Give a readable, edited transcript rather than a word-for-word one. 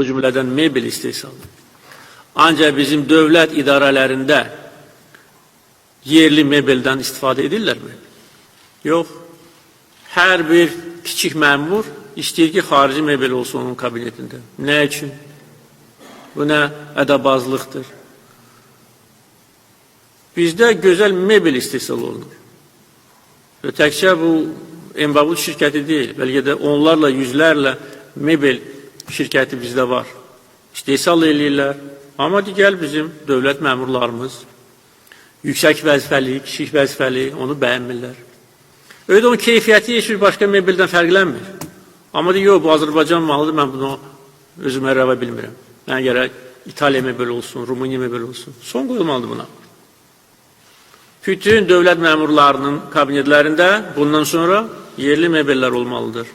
Bu cümleden mebel istehsalı. Ancak bizim devlet idarelerinde yerli mebelden istifade edirlər mi? Yox. Hər bir kiçik məmur istəyir ki, xarici mebel olsun onun kabinetində. Nə üçün? Bu nə ədəbazlıqdır. Bizdə gözəl mebel istehsal olunur. Və təkcə bu Embavut şirkəti deyil, bəlkə də onlarla, yüzlərlə mebel şirkəti bizdə var. İstehsal eləyirlər. Amma digər bizim dövlət məmurlarımız yüksək vəzifəli, kiçik vəzifəli onu bəyənmirlər. Öyle onun keyfiyyəti heç bir başqa mebeldən fərqlənmir. Amma deyir, yox, bu Azərbaycan malıdır, mən bunu özümə rəva bilmirəm. Mən gərək İtaliya mebel olsun, Rumıniya mebel olsun. Son qoyulmalıdır buna. Bütün dövlət məmurlarının kabinetlərində bundan sonra yerli mebeller olmalıdır.